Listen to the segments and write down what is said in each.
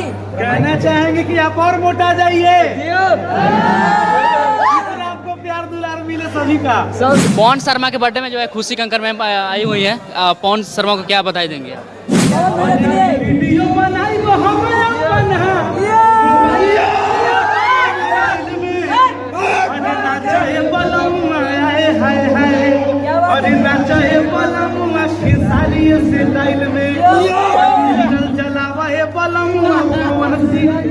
कहना चाहेंगे कि आप और मोटा जाइए, आपको प्यार दुलार मिले सभी का। पवन शर्मा के बर्थडे में जो है खुशी कंकर मैम आई हुई है, पवन शर्मा को क्या बधाई देंगे आप? वीडियो बनाई वो हमें अपन नाचे बलमुआ आए हाय हाय, और नाचे बलमुआ खेसारी स्टाइल में, चलावा है बलमुआ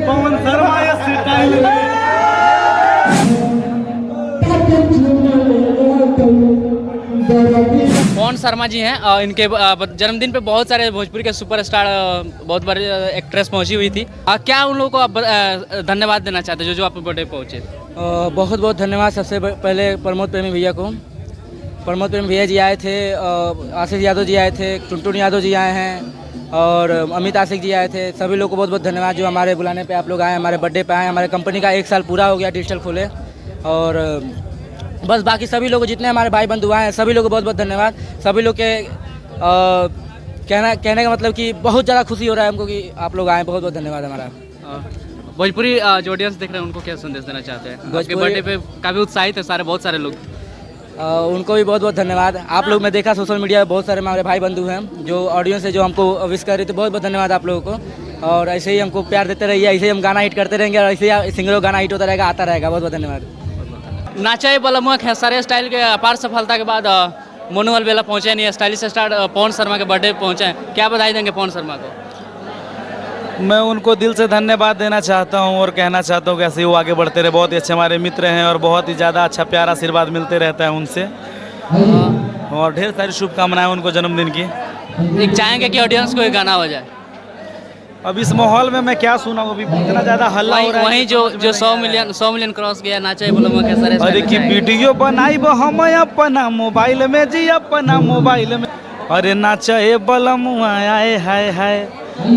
पवन शर्मा स्टाइल में। पवन शर्मा जी हैं, इनके जन्मदिन पे बहुत सारे भोजपुरी के सुपरस्टार, बहुत बड़ी एक्ट्रेस पहुंची हुई थी। क्या उन लोगों को आप धन्यवाद देना चाहते हैं जो आपके बर्थडे पहुंचे? बहुत बहुत धन्यवाद। सबसे पहले प्रमोद प्रेमी भैया को, प्रमोद प्रेमी भैया जी आए थे, आशीष यादव जी आए थे, टुनटुन यादव जी आए हैं और अमित आशिक जी आए थे। सभी लोग को बहुत बहुत धन्यवाद जो हमारे बुलाने पे आप लोग आए, हमारे बर्थडे पे आए। हमारे कंपनी का 1 साल पूरा हो गया डिजिटल खोले, और बस बाकी सभी लोग जितने हमारे भाई बंधु आए हैं सभी लोग को बहुत बहुत धन्यवाद। सभी लोग के कहने का मतलब कि बहुत ज़्यादा खुशी हो रहा है हमको कि आप लोग आए। बहुत बहुत धन्यवाद हमारा। भोजपुरी जो ऑडियंस देख रहे हैं उनको क्या संदेश देना चाहते हैं? आपके बर्थडे पे काफ़ी उत्साहित है सारे, बहुत सारे लोग। उनको भी बहुत बहुत धन्यवाद। आप लोग मैं देखा सोशल मीडिया पे बहुत सारे हमारे भाई बंधु हैं जो ऑडियंस है जो हमको विश कर रहे थे। बहुत बहुत धन्यवाद आप लोगों को, और ऐसे ही हमको प्यार देते रहिए, ऐसे ही हम गाना हिट करते रहेंगे और ऐसे ही सिंगरों गाना हिट होता रहेगा, आता रहेगा। बहुत बहुत धन्यवाद। नाचे बलमुआ खेसारी स्टाइल के अपार सफलता के बाद मोनू अलबेला पहुंचे नहीं, स्टाइलिश स्टार पवन शर्मा के बर्थडे पहुंचे हैं। क्या बधाई देंगे पवन शर्मा को? मैं उनको दिल से धन्यवाद देना चाहता हूं और कहना चाहता हूं कि ऐसे ही वो आगे बढ़ते रहे। बहुत ही अच्छे हमारे मित्र हैं और बहुत ही ज़्यादा अच्छा प्यार आशीर्वाद मिलते रहता है उनसे, और ढेर सारी शुभकामनाएं उनको जन्मदिन की। एक चाहेंगे कि ऑडियंस को एक गाना हो जाए? अब इस माहौल में मैं क्या सुनाऊं, अभी इतना ज़्यादा हल्ला हो रहा है। वहीं जो 100 मिलियन क्रॉस गया नाचे बलमुआ खेसारी। अरे की वीडियो बनाई वो हम अपना मोबाइल में जी, अपना मोबाइल में। अरे नाचे बलमुआ आए हाय हाय,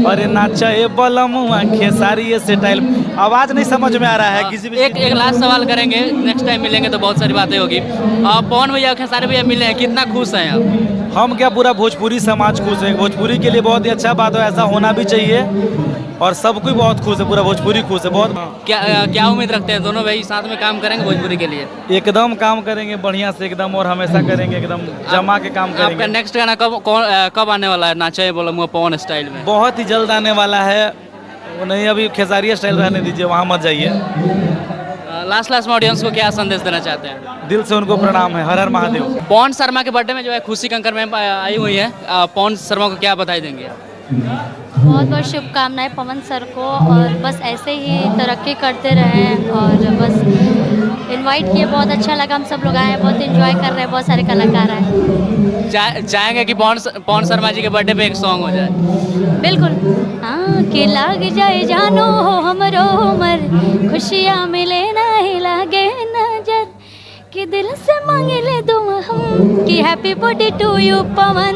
अरे नाचे बलमुआ खेसारी स्टाइल। आवाज नहीं समझ में आ रहा है किसी भी। एक लास्ट सवाल करेंगे, नेक्स्ट टाइम मिलेंगे तो बहुत सारी बातें होगी। पवन भैया खेसारी भैया मिले हैं, कितना खुश हैं आप? हम क्या, पूरा भोजपुरी समाज खुश है। भोजपुरी के लिए बहुत ही अच्छा बात है, ऐसा होना भी चाहिए, और सब कोई बहुत खुश है, पूरा भोजपुरी खुश है बहुत। क्या उम्मीद रखते हैं दोनों भाई साथ में काम करेंगे भोजपुरी के लिए? एकदम काम करेंगे बढ़िया से एकदम, और हमेशा करेंगे एकदम जमा के काम करेंगे। आपका नेक्स्ट गाना कब आने वाला है नाचे बलमुआ पवन स्टाइल में? बहुत ही जल्द आने वाला है। वो नहीं, अभी खेसारी स्टाइल रहने दीजिए, वहाँ मत जाइए। लास्ट में ऑडियंस को क्या संदेश देना चाहते हैं? दिल से उनको प्रणाम है, हर हर महादेव। पवन शर्मा के बर्थडे में जो है खुशी कंकर मैम आई हुई है, पवन शर्मा को क्या बधाई देंगे आप? बहुत बहुत शुभकामनाएं पवन सर को, और बस ऐसे ही तरक्की करते रहें। और बस इनवाइट किए, बहुत अच्छा लगा, हम सब लोग आए हैं, बहुत एंजॉय कर रहे हैं, बहुत सारे कलाकार आए। चाहेंगे कि पवन शर्मा जी के बर्थडे पे एक सॉन्ग हो जाए? बिल्कुल। हाँ कि लाग जाए जानो हो हमरो उमर, खुशियाँ मिले नहीं लागे नजर, कि दिल से मांगे ले दुआ हम, कि हैप्पी बर्थडे टू यू पवन,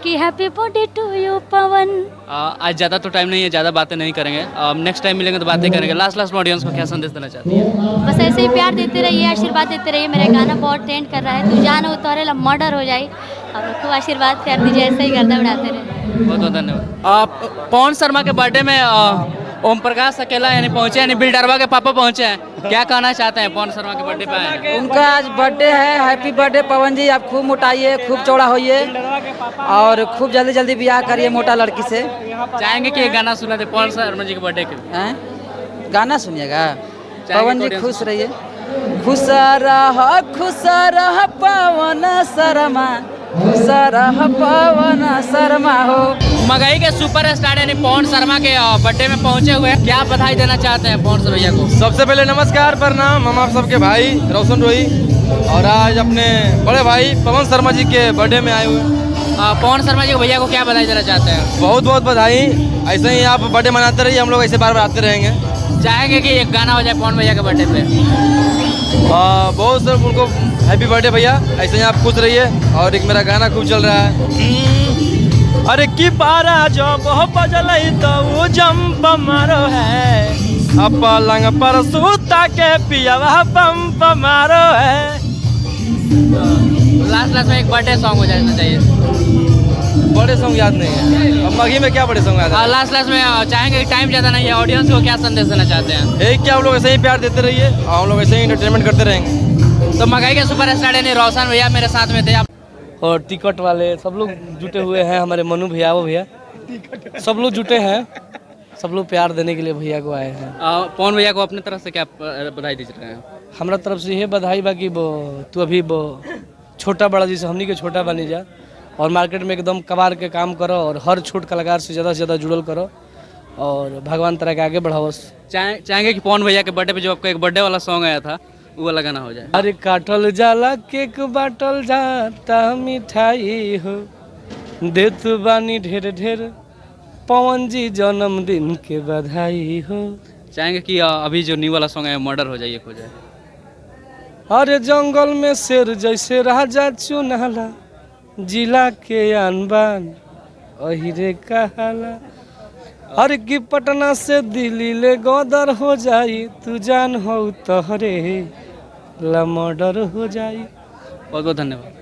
कि हैप्पी बर्थडे टू यू पवन। आज ज़्यादा तो टाइम नहीं है, ज़्यादा बातें नहीं करेंगे, नेक्स्ट टाइम मिलेंगे तो बातें करेंगे। लास्ट में ऑडियंस को क्या संदेश देना चाहती है? बस ऐसे ही प्यार देते रहिए, आशीर्वाद देते रहिए। मेरा गाना बहुत ट्रेंड कर रहा है, तू जान उतारे ला मर्डर हो जाए, और खूब आशीर्वाद प्यार दीजिए, ऐसे ही गर्दा उड़ाते रहे। बहुत बहुत धन्यवाद। पवन शर्मा के बर्थडे में ओम प्रकाश अकेला यानी पहुंचे, यानी बिल्डरवा के पापा पहुंचे हैं। क्या कहना चाहते हैं पवन शर्मा के बर्थडे पे आए? उनका आज बर्थडे है। हैप्पी बर्थडे पवन जी, आप खूब मोटाइए, खूब चौड़ा होइए, और खूब जल्दी जल्दी ब्याह करिए मोटा लड़की से। चाहेंगे कि एक गाना सुना दे पवन शर्मा जी के बर्थडे के? गाना सुनिएगा? पवन जी खुश रहिए, खुश रह पवन शर्मा, खुश रह पवन शर्मा हो। मगही के सुपरस्टार यानी पवन शर्मा के बर्थडे में पहुंचे हुए हैं, क्या बधाई देना चाहते हैं पवन भैया को? सबसे पहले नमस्कार, प्रणाम। हम आप सबके भाई रोशन रोही, और आज अपने बड़े भाई पवन शर्मा जी के बर्थडे में आए हुए हैं। पवन शर्मा जी को भैया को क्या बधाई देना चाहते हैं? बहुत बहुत बधाई। ऐसे ही आप बर्थडे मनाते रहिए, हम लोग ऐसे बार बार आते रहेंगे। चाहेंगे कि एक गाना हो जाए पवन भैया के बर्थडे पे? बहुत सर उनको हैप्पी बर्थडे भैया, ऐसे ही आप खुश रहिए। और एक मेरा गाना खूब चल रहा है, अरे की पारा जो बहुत बजल तो वो जंप मारो है, अब पलंग पर सूता के पिया पंप मारो है। लास्ट में एक बर्थडे सॉन्ग हो जाना चाहिए। बड़े सॉन्ग याद नहीं है। अब मघी में क्या बड़े सॉन्ग याद है? लास्ट लास्ट में चाहेंगे कि टाइम ज़्यादा नहीं है, ऑडियंस को क्या संदेश देना चाहते हैं? यही क्या, हम लोग ऐसे ही प्यार देते रहिए और हम लोग ऐसे ही इंटरटेनमेंट करते रहेंगे। तो मघई के सुपरस्टार यानी रोशन भैया मेरे साथ में थे। आप और टिकट वाले सब लोग जुटे हुए हैं, हमारे मनु भैया वो भैया सब लोग जुटे हैं, सब लोग प्यार देने के लिए भैया को आए हैं। पवन भैया को अपनी तरफ से क्या बधाई दे रहे हैं? हमारा तरफ से ये बधाई बा कि तू अभी छोटा बड़ा जैसे हमनी के छोटा बनी जा और मार्केट में एकदम कबार के काम करो और हर छोट कलाकार से ज़्यादा जुड़ल करो और भगवान तरह के आगे बढ़ाओ। चाहेंगे कि पवन भैया के बर्थडे पे जो आपका एक बर्थडे वाला सॉन्ग आया था वो वाला गाना हो जाए। अरे काटल जाला केक बाटल जाता मिठाई हो, देत बानी ढेर ढेर पवन जी जन्मदिन के बधाई हो। चाहेंगे कि अभी जो न्यू वाला सॉन्ग है मर्डर हो जाए, हो जाए। अरे जंगल में शेर जैसे राजा चुनाला, जिला के अनबान अहिरे कहाला। अरे की पटना से दिल्ली ले गोदर हो जाई, तू जान हो तोहरे ला मर्डर हो जाई। बहुत बहुत धन्यवाद।